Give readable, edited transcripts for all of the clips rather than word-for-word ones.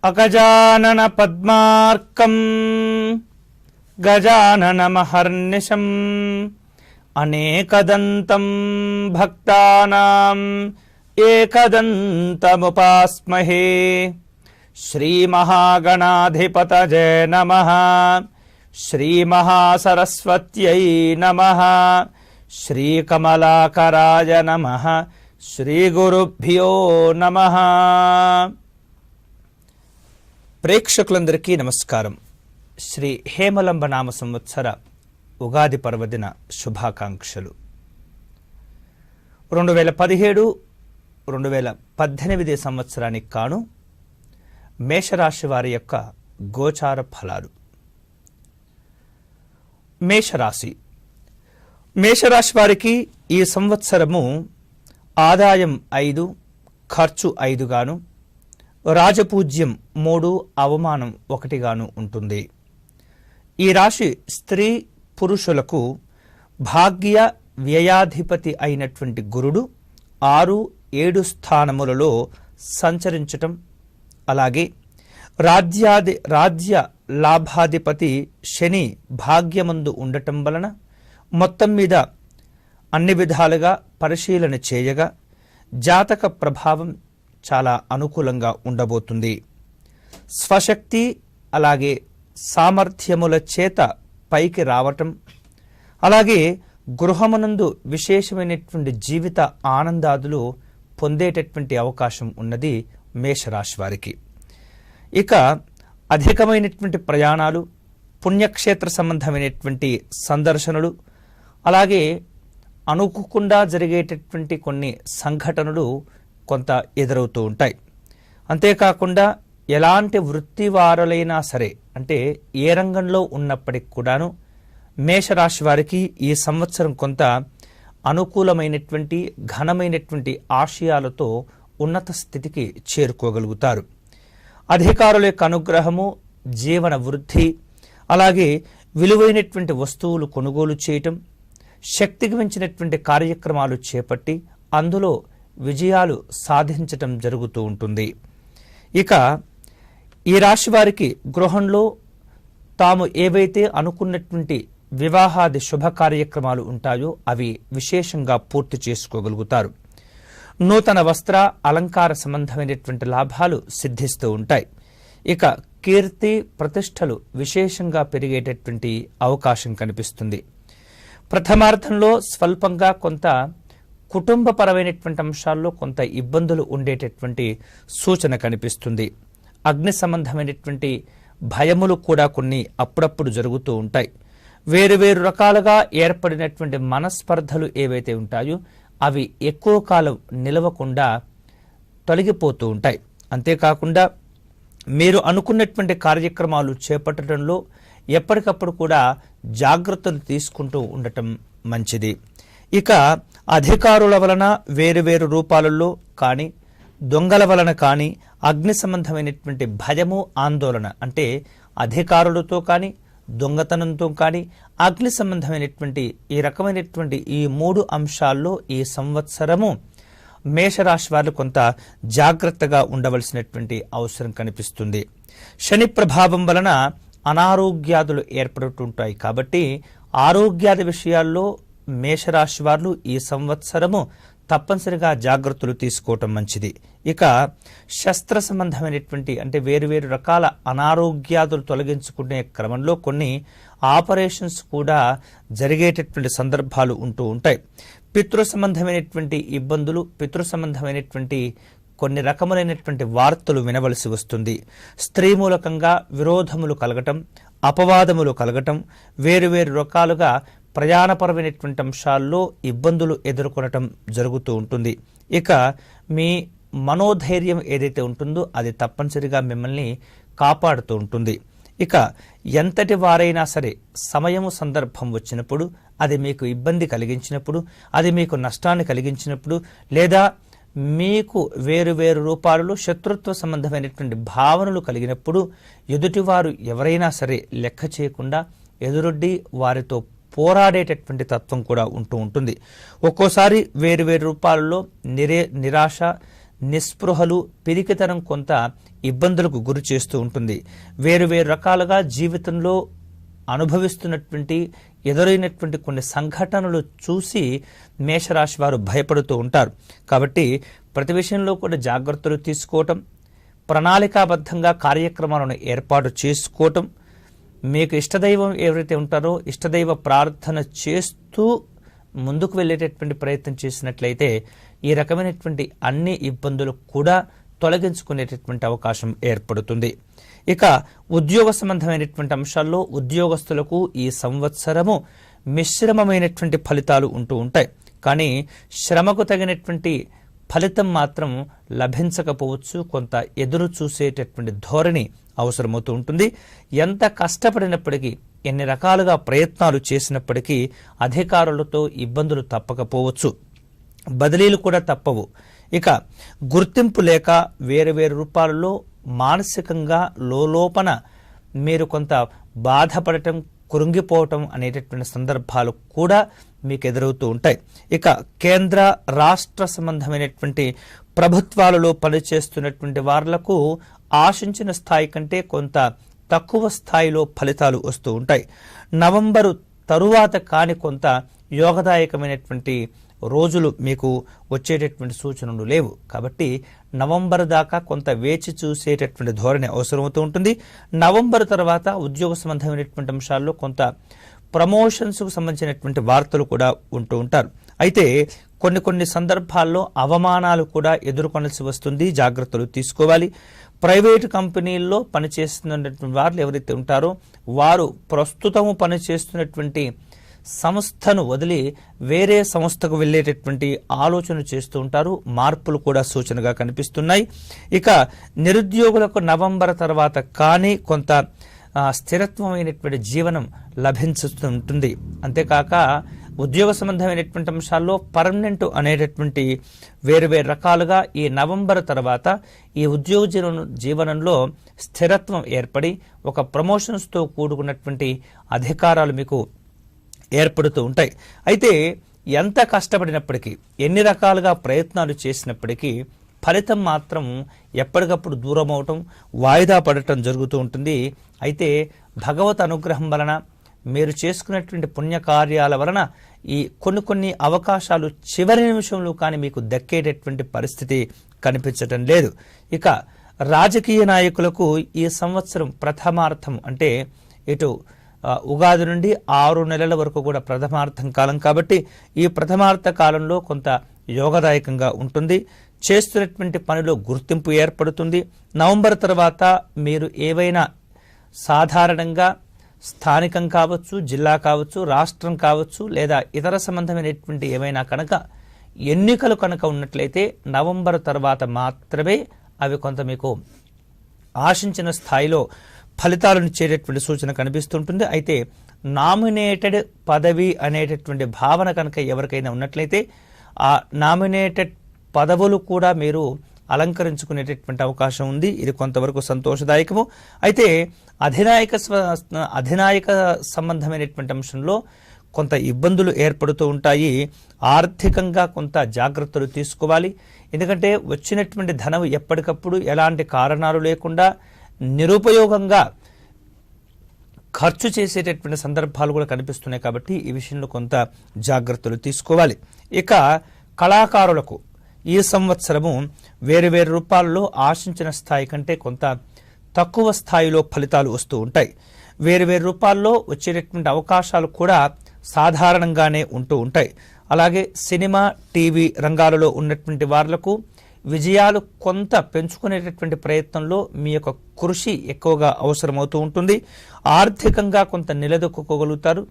అగజానన పద్మార్కం గజాననమహర్నిశం అనేకదంతం భక్తానాం ఏకదంతముపాస్మహే. శ్రీమహాగణాధిపతయే నమః. శ్రీమహాసరస్వత్యై నమః. శ్రీకమలాకరాయ నమః. శ్రీగురుభ్యో నమః. ప్రేక్షకులందరికీ నమస్కారం. శ్రీ హేమలంబ నామ సంవత్సర ఉగాది పర్వదిన శుభాకాంక్షలు. 2017-2018 సంవత్సరానికి కాను మేషరాశి వారి యొక్క గోచార ఫలాలు. మేషరాశి వారికి ఈ సంవత్సరము ఆదాయం 5, ఖర్చు 5 గాను, రాజపూజ్యం 3, అవమానం 1 గాను ఉంటుంది. ఈ రాశి స్త్రీ పురుషులకు భాగ్య వ్యయాధిపతి అయినటువంటి గురుడు 6, 7 స్థానములలో సంచరించటం, అలాగే రాజ్య లాభాధిపతి శని భాగ్యమందు ఉండటం వలన మొత్తం మీద అన్ని విధాలుగా పరిశీలన చేయగా జాతక ప్రభావం చాలా అనుకూలంగా ఉండబోతుంది. స్వశక్తి అలాగే సామర్థ్యముల చేత పైకి రావటం, అలాగే గృహమునందు విశేషమైనటువంటి జీవిత ఆనందాదులు పొందేటటువంటి అవకాశం ఉన్నది మేషరాశి వారికి. ఇక అధికమైనటువంటి ప్రయాణాలు, పుణ్యక్షేత్ర సంబంధమైనటువంటి సందర్శనలు, అలాగే అనుకోకుండా జరిగేటటువంటి కొన్ని సంఘటనలు కొంత ఎదురవుతూ ఉంటాయి. అంతేకాకుండా ఎలాంటి వృత్తి వారులైనా సరే, అంటే ఏ రంగంలో ఉన్నప్పటికి కూడాను మేషరాశి వారికి ఈ సంవత్సరం కొంత అనుకూలమైనటువంటి ఘనమైనటువంటి ఆశయాలతో ఉన్నత స్థితికి చేరుకోగలుగుతారు. అధికారుల యొక్క అనుగ్రహము, జీవన వృద్ధి, అలాగే విలువైనటువంటి వస్తువులు కొనుగోలు చేయటం, శక్తికి మించినటువంటి కార్యక్రమాలు చేపట్టి అందులో విజయాలు సాధించటం జరుగుతూ ఉంటుంది. ఇక ఈ రాశి వారికి గృహంలో తాము ఏవైతే అనుకున్నటువంటి వివాహాది శుభ కార్యక్రమాలు ఉంటాయో అవి విశేషంగా పూర్తి చేసుకోగలుగుతారు. నూతన వస్త్ర అలంకార సంబంధమైనటువంటి లాభాలు సిద్ధిస్తూ ఉంటాయి. ఇక కీర్తి ప్రతిష్టలు విశేషంగా పెరిగేటటువంటి అవకాశం కనిపిస్తుంది. ప్రథమార్థంలో స్వల్పంగా కొంత కుటుంబపరమైనటువంటి అంశాల్లో కొంత ఇబ్బందులు ఉండేటటువంటి సూచన కనిపిస్తుంది. అగ్ని సంబంధమైనటువంటి భయములు కూడా కొన్ని అప్పుడప్పుడు జరుగుతూ ఉంటాయి. వేరు రకాలుగా ఏర్పడినటువంటి మనస్పర్ధలు ఏవైతే ఉంటాయో అవి ఎక్కువ కాలం నిలవకుండా తొలగిపోతూ ఉంటాయి. అంతేకాకుండా మీరు అనుకున్నటువంటి కార్యక్రమాలు చేపట్టడంలో ఎప్పటికప్పుడు కూడా జాగ్రత్తలు తీసుకుంటూ ఉండటం మంచిది. ఇక అధికారుల వలన వేరు రూపాలలో కానీ, దొంగల వలన కానీ అగ్ని సంబంధమైనటువంటి భయము, ఆందోళన, అంటే అధికారులతో కానీ దొంగతనంతో కానీ అగ్ని సంబంధమైనటువంటి ఈ రకమైనటువంటి ఈ 3 అంశాల్లో ఈ సంవత్సరము మేషరాశి వారు కొంత జాగ్రత్తగా ఉండవలసినటువంటి అవసరం కనిపిస్తుంది. శని ప్రభావం వలన అనారోగ్యాదులు ఏర్పడుతుంటాయి. కాబట్టి ఆరోగ్యాది విషయాల్లో మేషరాశి వారు ఈ సంవత్సరము తప్పనిసరిగా జాగ్రత్తలు తీసుకోవటం మంచిది. ఇక శస్త్ర సంబంధమైనటువంటి అంటే వేరు రకాల అనారోగ్యాదులు తొలగించుకునే క్రమంలో కొన్ని ఆపరేషన్స్ కూడా జరిగేటటువంటి సందర్భాలు ఉంటూ ఉంటాయి. పితృ సంబంధమైనటువంటి ఇబ్బందులు, పితృ సంబంధమైనటువంటి కొన్ని రకములైనటువంటి వార్తలు వినవలసి వస్తుంది. స్త్రీ మూలకంగా విరోధములు కలగటం, అపవాదములు కలగటం, వేరు రకాలుగా ప్రయాణపరమైనటువంటి అంశాల్లో ఇబ్బందులు ఎదుర్కొనటం జరుగుతూ ఉంటుంది. ఇక మీ మనోధైర్యం ఏదైతే ఉంటుందో అది తప్పనిసరిగా మిమ్మల్ని కాపాడుతూ ఉంటుంది. ఇక ఎంతటి వారైనా సరే సమయము సందర్భం వచ్చినప్పుడు, అది మీకు ఇబ్బంది కలిగించినప్పుడు, అది మీకు నష్టాన్ని కలిగించినప్పుడు, లేదా మీకు వేరు రూపాలలో శత్రుత్వ సంబంధమైనటువంటి భావనలు కలిగినప్పుడు ఎదుటివారు ఎవరైనా సరే లెక్క చేయకుండా ఎదురొడ్డి వారితో పోరాడేటటువంటి తత్వం కూడా ఉంటూ ఉంటుంది. ఒక్కోసారి వేరు రూపాలలో నిరాశ, నిస్పృహలు, పిరికితనం కొంత ఇబ్బందులకు గురి చేస్తూ ఉంటుంది. వేరు రకాలుగా జీవితంలో అనుభవిస్తున్నటువంటి ఎదురైనటువంటి కొన్ని సంఘటనలు చూసి మేషరాశి వారు భయపడుతూ ఉంటారు. కాబట్టి ప్రతి విషయంలో కూడా జాగ్రత్తలు తీసుకోవటం, ప్రణాళికాబద్ధంగా కార్యక్రమాలను ఏర్పాటు చేసుకోవటం, మీకు ఇష్టదైవం ఎవరైతే ఉంటారో ఇష్టదైవ ప్రార్థన చేస్తూ ముందుకు వెళ్ళేటటువంటి ప్రయత్నం చేసినట్లయితే ఈ రకమైనటువంటి అన్ని ఇబ్బందులు కూడా తొలగించుకునేటటువంటి అవకాశం ఏర్పడుతుంది. ఇక ఉద్యోగ సంబంధమైనటువంటి అంశాల్లో ఉద్యోగస్తులకు ఈ సంవత్సరము మిశ్రమమైనటువంటి ఫలితాలు ఉంటూ ఉంటాయి. కానీ శ్రమకు తగినటువంటి ఫలితం మాత్రం లభించకపోవచ్చు. కొంత ఎదురు చూసేటటువంటి ధోరణి అవసరమవుతూ ఉంటుంది. ఎంత కష్టపడినప్పటికీ, ఎన్ని రకాలుగా ప్రయత్నాలు చేసినప్పటికీ అధికారులతో ఇబ్బందులు తప్పకపోవచ్చు. బదిలీలు కూడా తప్పవు. ఇక గుర్తింపు లేక వేరు రూపాలలో మానసికంగా లోపన మీరు కొంత బాధపడటం, కృంగిపోవటం అనేటటువంటి సందర్భాలు కూడా మీకు ఎదురవుతూ ఉంటాయి. ఇక కేంద్ర రాష్ట్ర సంబంధమైనటువంటి ప్రభుత్వాలలో పనిచేస్తున్నటువంటి వాళ్లకు ఆశించిన స్థాయి కంటే కొంత తక్కువ స్థాయిలో ఫలితాలు వస్తూ ఉంటాయి. నవంబరు తరువాత కాని కొంత యోగదాయకమైనటువంటి రోజులు మీకు వచ్చేటటువంటి సూచనలు లేవు. కాబట్టి నవంబర్ దాకా కొంత వేచి చూసేటటువంటి ధోరణి అవసరమవుతూ ఉంటుంది. నవంబర్ తర్వాత ఉద్యోగ సంబంధమైనటువంటి అంశాల్లో కొంత ప్రమోషన్స్కు సంబంధించినటువంటి వార్తలు కూడా ఉంటూ ఉంటారు. అయితే కొన్ని సందర్భాల్లో అవమానాలు కూడా ఎదుర్కొనాల్సి వస్తుంది. జాగ్రత్తలు తీసుకోవాలి. ప్రైవేటు కంపెనీల్లో పనిచేస్తున్నటువంటి వారు ఎవరైతే ఉంటారో వారు ప్రస్తుతము పనిచేస్తున్నటువంటి సంస్థను వదిలి వేరే సంస్థకు వెళ్ళేటటువంటి ఆలోచన చేస్తూ ఉంటారు. మార్పులు కూడా సూచనగా కనిపిస్తున్నాయి. ఇక నిరుద్యోగులకు నవంబర్ తర్వాత కానీ కొంత స్థిరత్వమైనటువంటి జీవనం లభించుతుంటుంది. అంతేకాక ఉద్యోగ సంబంధమైనటువంటి అంశాల్లో పర్మనెంట్ అనేటటువంటి వేరు రకాలుగా ఈ నవంబర్ తర్వాత ఈ ఉద్యోగ జీవనంలో స్థిరత్వం ఏర్పడి ఒక ప్రమోషన్స్తో కూడుకున్నటువంటి అధికారాలు మీకు ఏర్పడుతూ ఉంటాయి. అయితే ఎంత కష్టపడినప్పటికీ, ఎన్ని రకాలుగా ప్రయత్నాలు చేసినప్పటికీ ఫలితం మాత్రం ఎప్పటికప్పుడు దూరం అవటం, వాయిదా పడటం జరుగుతూ ఉంటుంది. అయితే భగవత్ అనుగ్రహం వలన, మీరు చేసుకున్నటువంటి పుణ్యకార్యాల వలన ఈ కొన్ని అవకాశాలు చివరి నిమిషంలో కానీ మీకు దక్కేటటువంటి పరిస్థితి కనిపించటం లేదు. ఇక రాజకీయ నాయకులకు ఈ సంవత్సరం ప్రథమార్థం అంటే ఇటు ఉగాది నుండి 6 నెలల వరకు కూడా ప్రథమార్థం కాలం కాబట్టి ఈ ప్రథమార్థ కాలంలో కొంత యోగదాయకంగా ఉంటుంది. చేస్తున్నటువంటి పనిలో గుర్తింపు ఏర్పడుతుంది. నవంబర్ తర్వాత మీరు ఏవైనా సాధారణంగా స్థానికం కావచ్చు, జిల్లా కావచ్చు, రాష్ట్రం కావచ్చు, లేదా ఇతర సంబంధమైనటువంటి ఏమైనా కనుక ఎన్నికలు కనుక ఉన్నట్లయితే నవంబర్ తర్వాత మాత్రమే అవి కొంత మీకు ఆశించిన స్థాయిలో ఫలితాలను ఇచ్చేటటువంటి సూచన కనిపిస్తుంటుంది. అయితే నామినేటెడ్ పదవి అనేటటువంటి భావన కనుక ఎవరికైనా ఉన్నట్లయితే ఆ నామినేటెడ్ పదవులు కూడా మీరు అలంకరించుకునేటటువంటి అవకాశం ఉంది. ఇది కొంతవరకు సంతోషదాయకము. అయితే అధినాయక సంబంధమైనటువంటి అంశంలో కొంత ఇబ్బందులు ఏర్పడుతూ ఉంటాయి. ఆర్థికంగా కొంత జాగ్రత్తలు తీసుకోవాలి. ఎందుకంటే వచ్చినటువంటి ధనం ఎప్పటికప్పుడు ఎలాంటి కారణాలు లేకుండా నిరుపయోగంగా ఖర్చు చేసేటటువంటి సందర్భాలు కూడా కనిపిస్తున్నాయి. కాబట్టి ఈ విషయంలో కొంత జాగ్రత్తలు తీసుకోవాలి. ఇక కళాకారులకు ఈ సంవత్సరము వేరు రూపాల్లో ఆశించిన స్థాయి కంటే కొంత తక్కువ స్థాయిలో ఫలితాలు వస్తూ ఉంటాయి. వేరు రూపాల్లో వచ్చేటటువంటి అవకాశాలు కూడా సాధారణంగానే ఉంటూ ఉంటాయి. అలాగే సినిమా, టీవీ రంగాలలో ఉన్నటువంటి వాళ్లకు విజయాలు కొంత పెంచుకునేటటువంటి ప్రయత్నంలో మీ యొక్క కృషి ఎక్కువగా అవసరమవుతూ ఉంటుంది. ఆర్థికంగా కొంత నిలదొక్కుకోగలుగుతారు.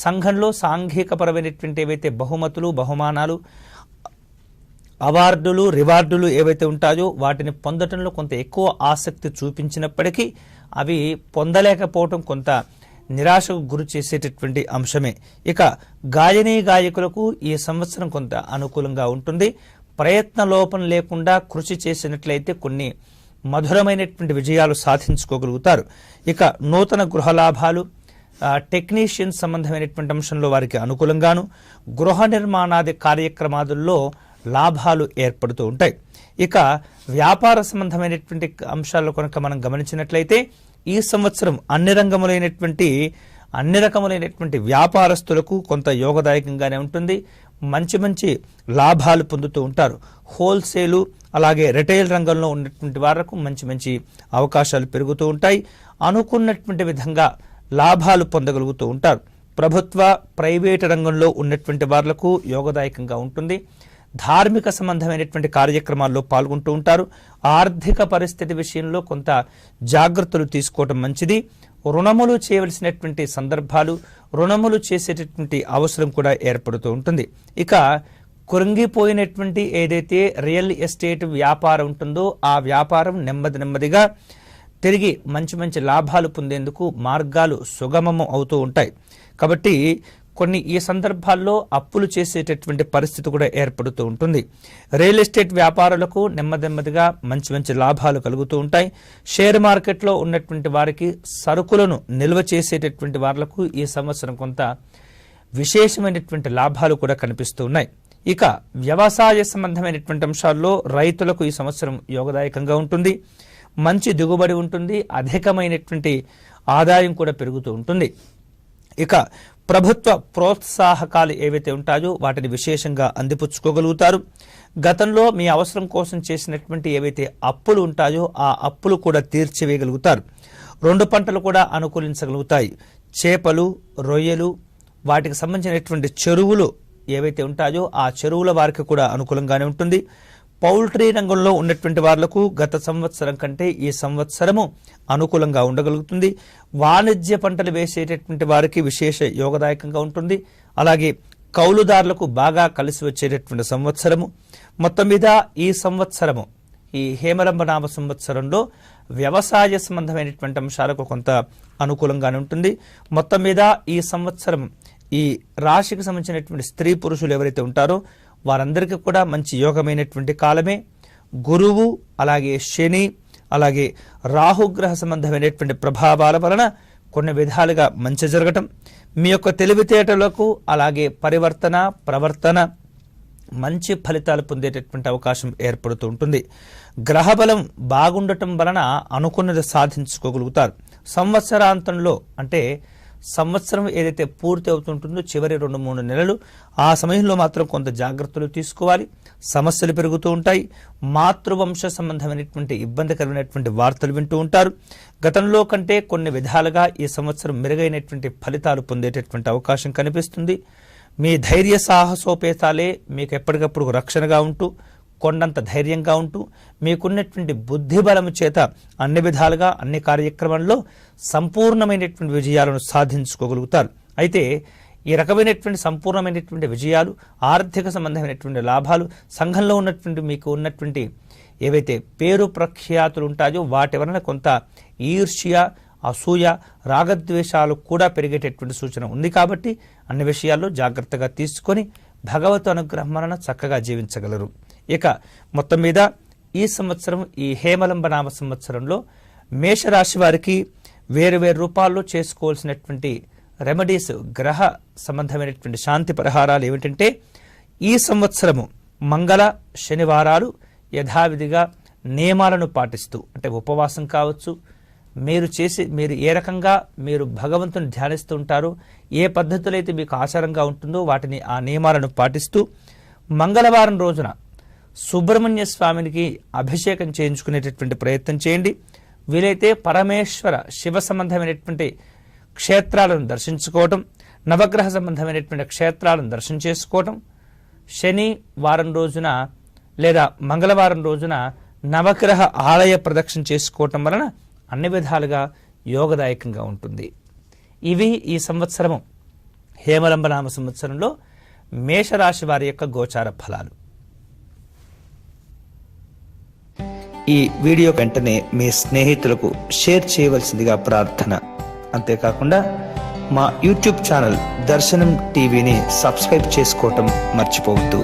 సంఘంలో సాంఘికపరమైనటువంటి ఏవైతే బహుమతులు, బహుమానాలు, అవార్డులు, రివార్డులు ఏవైతే ఉంటాయో వాటిని పొందటంలో కొంత ఎక్కువ ఆసక్తి చూపించినప్పటికీ అవి పొందలేకపోవటం కొంత నిరాశకు గురి చేసేటటువంటి అంశమే. ఇక గాయకులకు ఈ సంవత్సరం కొంత అనుకూలంగా ఉంటుంది. ప్రయత్న లోపం లేకుండా కృషి చేసినట్లయితే కొన్ని మధురమైనటువంటి విజయాలు సాధించుకోగలుగుతారు. ఇక నూతన గృహలాభాలు, టెక్నీషియన్ సంబంధమైనటువంటి అంశంలో వారికి అనుకూలంగాను, గృహ నిర్మాణాది కార్యక్రమాలలో లాభాలు ఏర్పడుతూ ఉంటాయి. ఇక వ్యాపార సంబంధమైనటువంటి అంశాల్లో కనుక మనం గమనించినట్లయితే ఈ సంవత్సరం అన్ని రకములైనటువంటి వ్యాపారస్తులకు కొంత యోగదాయకంగానే ఉంటుంది. మంచి మంచి లాభాలు పొందుతూ ఉంటారు. హోల్సేలు అలాగే రిటైల్ రంగంలో ఉన్నటువంటి వాళ్లకు మంచి మంచి అవకాశాలు పెరుగుతూ ఉంటాయి. అనుకున్నటువంటి విధంగా లాభాలు పొందగలుగుతూ ఉంటారు. ప్రభుత్వ ప్రైవేటు రంగంలో ఉన్నటువంటి వాళ్లకు యోగదాయకంగా ఉంటుంది. ధార్మిక సంబంధమైనటువంటి కార్యక్రమాల్లో పాల్గొంటూ ఉంటారు. ఆర్థిక పరిస్థితి విషయంలో కొంత జాగ్రత్తలు తీసుకోవటం మంచిది. రుణములు చేయవలసినటువంటి సందర్భాలు, రుణములు చేసేటటువంటి అవసరం కూడా ఏర్పడుతూ ఉంటుంది. ఇక కృంగిపోయినటువంటి ఏదైతే రియల్ ఎస్టేట్ వ్యాపారం ఉంటుందో ఆ వ్యాపారం నెమ్మదిగా తిరిగి మంచి మంచి లాభాలు పొందేందుకు మార్గాలు సుగమము అవుతూ ఉంటాయి. కాబట్టి ఈ సందర్భాల్లో అప్పులు చేసేటటువంటి పరిస్థితి కూడా ఏర్పడుతూ ఉంటుంది. రియల్ ఎస్టేట్ వ్యాపారులకు నెమ్మదిగా మంచి మంచి లాభాలు కలుగుతూ ఉంటాయి. షేర్ మార్కెట్లో ఉన్నటువంటి వారికి సరుకులను నిల్వ చేసేటటువంటి వాళ్లకు ఈ సంవత్సరం కొంత విశేషమైనటువంటి లాభాలు కూడా కనిపిస్తూ ఉన్నాయి. ఇక వ్యవసాయ సంబంధమైనటువంటి అంశాల్లో రైతులకు ఈ సంవత్సరం యోగదాయకంగా ఉంటుంది. మంచి దిగుబడి ఉంటుంది. అధికమైనటువంటి ఆదాయం కూడా పెరుగుతూ ఉంటుంది. ఇక ప్రభుత్వ ప్రోత్సాహకాలు ఏవైతే ఉంటాయో వాటిని విశేషంగా అందిపుచ్చుకోగలుగుతారు. గతంలో మీ అవసరం కోసం చేసినటువంటి ఏవైతే అప్పులు ఉంటాయో ఆ అప్పులు కూడా తీర్చివేయగలుగుతారు. 2 పంటలు కూడా అనుకూలించగలుగుతాయి. చేపలు, రొయ్యలు, వాటికి సంబంధించినటువంటి చెరువులు ఏవైతే ఉంటాయో ఆ చెరువుల వారికి కూడా అనుకూలంగానే ఉంటుంది. పౌల్ట్రీ రంగంలో ఉన్నటువంటి వాళ్లకు గత సంవత్సరం కంటే ఈ సంవత్సరము అనుకూలంగా ఉండగలుగుతుంది. వాణిజ్య పంటలు వేసేటటువంటి వారికి విశేష యోగదాయకంగా ఉంటుంది. అలాగే కౌలుదారులకు బాగా కలిసి వచ్చేటటువంటి సంవత్సరము. మొత్తం మీద ఈ సంవత్సరము, ఈ హేమరంభనామ సంవత్సరంలో వ్యవసాయ సంబంధమైనటువంటి అంశాలకు కొంత అనుకూలంగానే ఉంటుంది. మొత్తం మీద ఈ సంవత్సరం ఈ రాశికి సంబంధించినటువంటి స్త్రీ పురుషులు ఎవరైతే ఉంటారో వారందరికీ కూడా మంచి యోగమైనటువంటి కాలమే. గురువు, అలాగే శని, అలాగే రాహుగ్రహ సంబంధమైనటువంటి ప్రభావాల వలన కొన్ని విధాలుగా మంచి జరగటం, మీ యొక్క తెలివితేటలకు అలాగే ప్రవర్తన మంచి ఫలితాలు పొందేటటువంటి అవకాశం ఏర్పడుతూ ఉంటుంది. గ్రహబలం బాగుండటం వలన అనుకున్నది సాధించుకోగలుగుతారు. సంవత్సరాంతంలో అంటే సంవత్సరం ఏదైతే పూర్తి అవుతుంటుందో చివరి 2-3 నెలలు ఆ సమయంలో మాత్రం కొంత జాగ్రత్తలు తీసుకోవాలి. సమస్యలు పెరుగుతూ ఉంటాయి. మాతృవంశ సంబంధమైనటువంటి ఇబ్బందికరమైనటువంటి వార్తలు వింటూ ఉంటారు. గతంలో కంటే కొన్ని విధాలుగా ఈ సంవత్సరం మెరుగైనటువంటి ఫలితాలు పొందేటటువంటి అవకాశం కనిపిస్తుంది. మీ ధైర్య సాహసోపేతాలే మీకు ఎప్పటికప్పుడు రక్షణగా ఉంటూ కొండంత ధైర్యంగా ఉంటూ మీకున్నటువంటి బుద్ధి బలము చేత అన్ని విధాలుగా అన్ని కార్యక్రమాల్లో సంపూర్ణమైనటువంటి విజయాలను సాధించుకోగలుగుతారు. అయితే ఈ రకమైనటువంటి సంపూర్ణమైనటువంటి విజయాలు, ఆర్థిక సంబంధమైనటువంటి లాభాలు, సంఘంలో ఉన్నటువంటి మీకు ఉన్నటువంటి ఏవైతే పేరు ప్రఖ్యాతులు ఉంటాయో వాటి వలన కొంత ఈర్ష్య, అసూయ, రాగద్వేషాలు కూడా పెరిగేటటువంటి సూచన ఉంది. కాబట్టి అన్ని విషయాల్లో జాగ్రత్తగా తీసుకొని భగవత్ అనుగ్రహం వలన చక్కగా జీవించగలరు. ఇక మొత్తం మీద ఈ సంవత్సరం, ఈ హేమలంబనామ సంవత్సరంలో మేషరాశి వారికి వేరు రూపాల్లో చేసుకోవాల్సినటువంటి రెమెడీస్, గ్రహ సంబంధమైనటువంటి శాంతి పరిహారాలు ఏమిటంటే, ఈ సంవత్సరము మంగళ శనివారాలు యథావిధిగా నియమాలను పాటిస్తూ, అంటే ఉపవాసం కావచ్చు, మీరు ఏ రకంగా మీరు భగవంతుని ధ్యానిస్తూ ఉంటారో, ఏ పద్ధతులు అయితే మీకు ఆచారంగా ఉంటుందో వాటిని ఆ నియమాలను పాటిస్తూ మంగళవారం రోజున సుబ్రహ్మణ్య స్వామికి అభిషేకం చేయించుకునేటటువంటి ప్రయత్నం చేయండి. వీలైతే పరమేశ్వర శివ సంబంధమైనటువంటి క్షేత్రాలను దర్శించుకోవటం, నవగ్రహ సంబంధమైనటువంటి క్షేత్రాలను దర్శనం చేసుకోవటం, శని వారం రోజున లేదా మంగళవారం రోజున నవగ్రహ ఆలయ ప్రదక్షిణ చేసుకోవటం వలన అన్ని విధాలుగా యోగదాయకంగా ఉంటుంది. ఇవి ఈ సంవత్సరము హేమలంబనామ సంవత్సరంలో మేషరాశి వారి యొక్క గోచార ఫలాలు. ఈ వీడియో వెంటనే మీ స్నేహితులకు షేర్ చేయవలసిందిగా ప్రార్థన. అంతేకాకుండా మా యూట్యూబ్ ఛానల్ దర్శనం టీవీని సబ్స్క్రైబ్ చేసుకోవటం మర్చిపోవద్దు.